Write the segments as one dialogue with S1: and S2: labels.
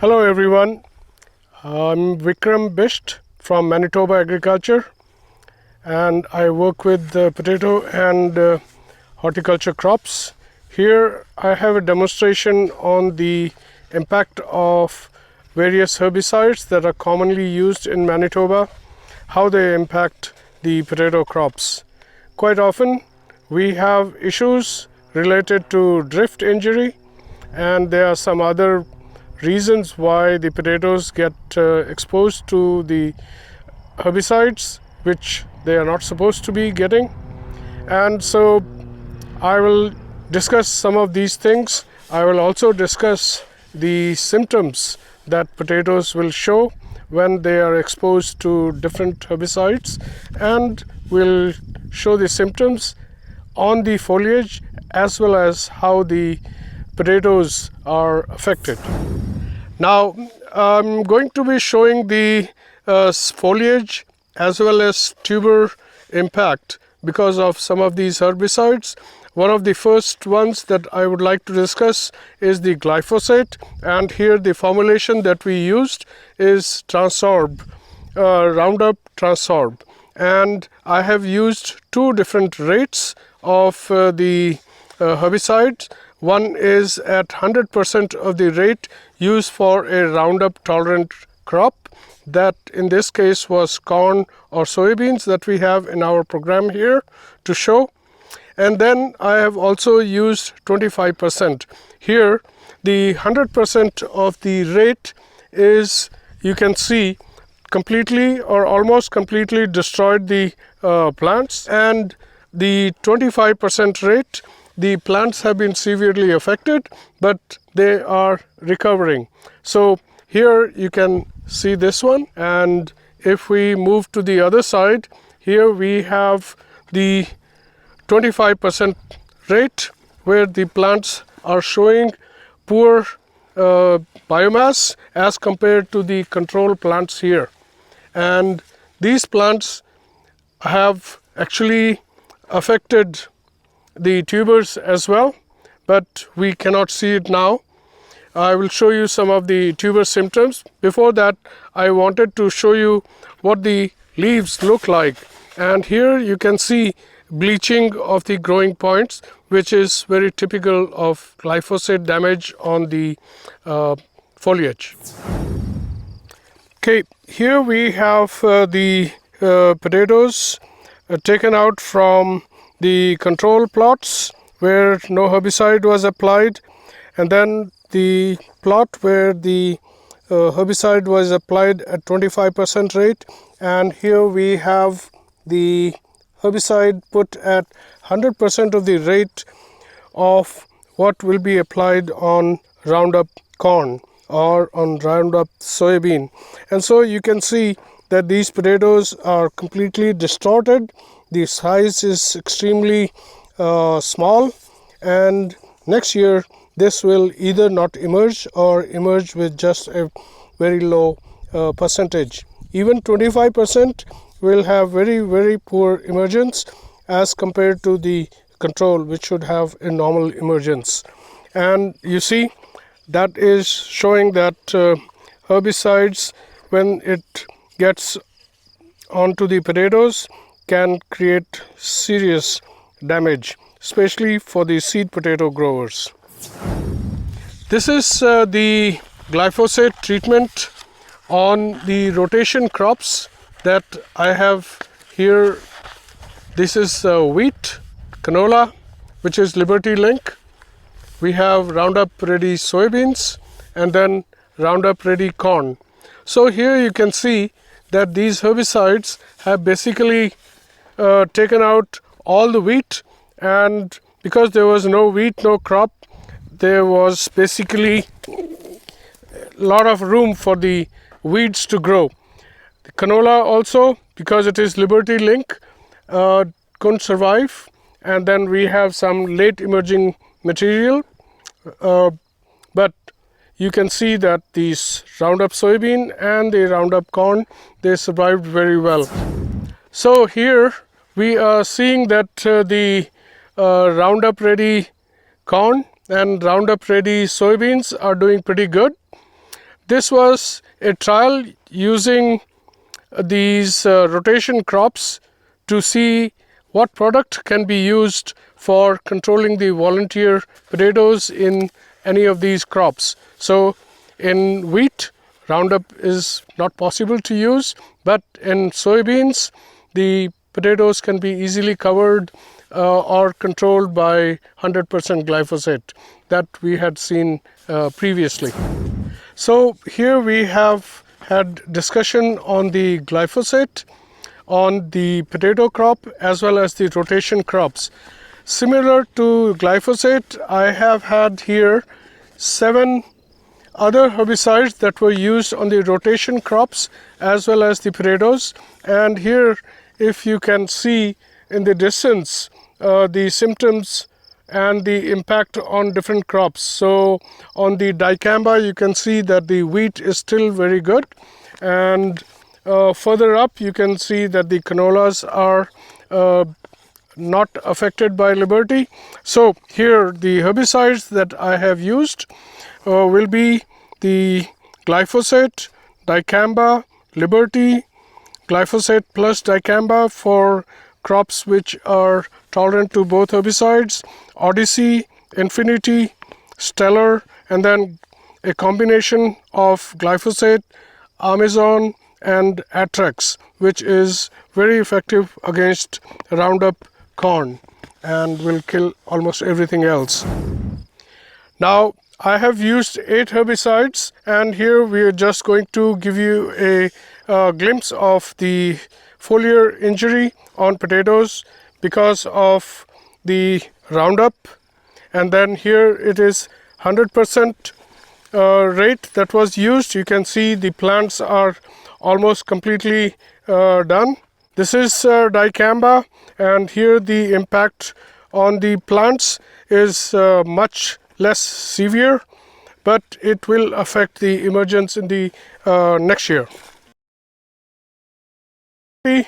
S1: Hello everyone, I'm Vikram Bisht from Manitoba Agriculture, and I work with potato and horticulture crops. Here I have a demonstration on the impact of various herbicides that are commonly used in Manitoba, how they impact the potato crops. Quite often we have issues related to drift injury, and there are some other reasons why the potatoes get exposed to the herbicides which they are not supposed to be getting. And so I will discuss some of these things. I will also discuss the symptoms that potatoes will show when they are exposed to different herbicides, and will show the symptoms on the foliage as well as how the potatoes are affected. Now I'm going to be showing the foliage as well as tuber impact because of some of these herbicides. One of the first ones that I would like to discuss is the glyphosate, and here the formulation that we used is Transorb, Roundup Transorb, and I have used two different rates of the herbicides. One is at 100% of the rate used for a Roundup tolerant crop, that in this case was corn or soybeans that we have in our program here to show. And then I have also used 25%. Here the 100% of the rate is, you can see, completely or almost completely destroyed the plants, and the 25% rate, the plants have been severely affected, but they are recovering. So here you can see this one, and if we move to the other side, here we have the 25% rate where the plants are showing poor biomass as compared to the control plants here. And these plants have actually affected the tubers as well, but we cannot see it now. I will show you some of the tuber symptoms. Before that, I wanted to show you what the leaves look like, and here you can see bleaching of the growing points, which is very typical of glyphosate damage on the foliage. Okay, here we have the potatoes taken out from the control plots where no herbicide was applied, and then the plot where the herbicide was applied at 25% rate, and here we have the herbicide put at 100% of the rate of what will be applied on Roundup corn or on Roundup soybean. And so you can see that these potatoes are completely distorted. The size is extremely small, and next year this will either not emerge or emerge with just a very low percentage. Even 25% will have very poor emergence as compared to the control, which should have a normal emergence. And you see that is showing that herbicides, when it gets onto the potatoes, can create serious damage, especially for the seed potato growers. This is the glyphosate treatment on the rotation crops that I have here. This is wheat, canola, which is Liberty Link. We have Roundup Ready soybeans, and then Roundup Ready corn. So here you can see that these herbicides have basically taken out all the wheat, and because there was no wheat, no crop, there was basically a lot of room for the weeds to grow. The canola also, because it is Liberty Link, couldn't survive, and then we have some late emerging material, but you can see that these Roundup soybean and the Roundup corn, they survived very well. So here we are seeing that the Roundup Ready corn and Roundup Ready soybeans are doing pretty good. This was a trial using these rotation crops to see what product can be used for controlling the volunteer potatoes in any of these crops. So in wheat, Roundup is not possible to use, but in soybeans, the potatoes can be easily covered or controlled by 100% glyphosate that we had seen previously. So here we have had discussion on the glyphosate, on the potato crop as well as the rotation crops. Similar to glyphosate, I have had here 7 other herbicides that were used on the rotation crops as well as the potatoes. And here, if you can see in the distance, the symptoms and the impact on different crops. So on the dicamba, you can see that the wheat is still very good, and further up you can see that the canolas are not affected by Liberty. So here the herbicides that I have used will be the glyphosate, dicamba, Liberty, glyphosate plus dicamba for crops which are tolerant to both herbicides, Odyssey, Infinity, Stellar, and then a combination of glyphosate, Amazon, and Atrex, which is very effective against Roundup corn and will kill almost everything else. Now, I have used 8 herbicides, and here we are just going to give you a glimpse of the foliar injury on potatoes because of the Roundup. And then here it is 100% rate that was used. You can see the plants are almost completely done. This is dicamba, and here the impact on the plants is much less severe, but it will affect the emergence in the next year. A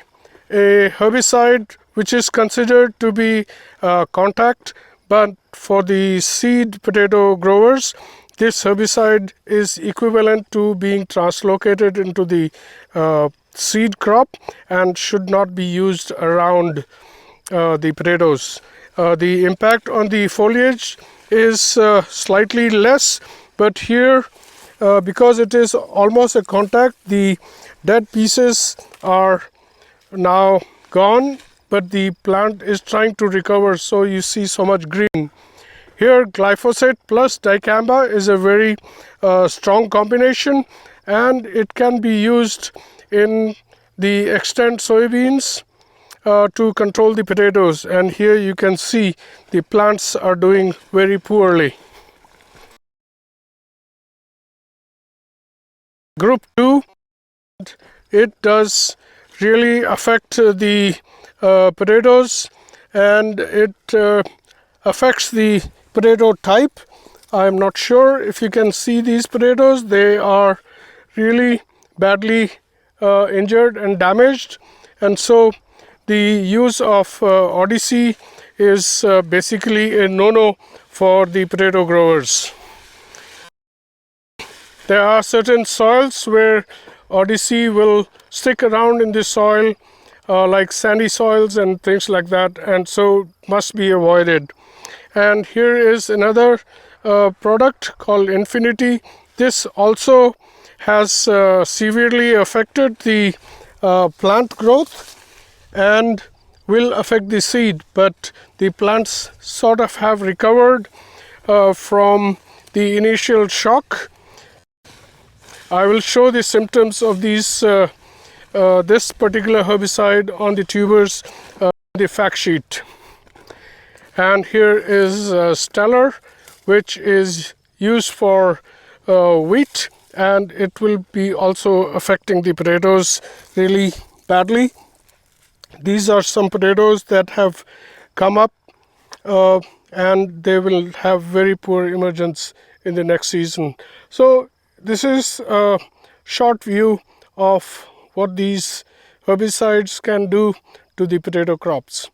S1: herbicide which is considered to be contact, but for the seed potato growers, this herbicide is equivalent to being translocated into the seed crop and should not be used around the potatoes. The impact on the foliage is slightly less, but here because it is almost a contact, the dead pieces are now gone, but the plant is trying to recover, so you see so much green. Here glyphosate plus dicamba is a very strong combination, and it can be used in the extent soybeans to control the potatoes, and here you can see the plants are doing very poorly. Group 2, it does really affect the potatoes, and it affects the potato type. I am not sure if you can see these potatoes. They are really badly injured and damaged, and so the use of Odyssey is basically a no-no for the potato growers. There are certain soils where Odyssey will stick around in the soil, like sandy soils and things like that, and so must be avoided. And here is another product called Infinity. This also has severely affected the plant growth and will affect the seed, but the plants sort of have recovered from the initial shock. I will show the symptoms of these this particular herbicide on the tubers the fact sheet. And here is Stellar, which is used for wheat, and it will be also affecting the potatoes really badly. These are some potatoes that have come up and they will have very poor emergence in the next season. So this is a short view of what these herbicides can do to the potato crops.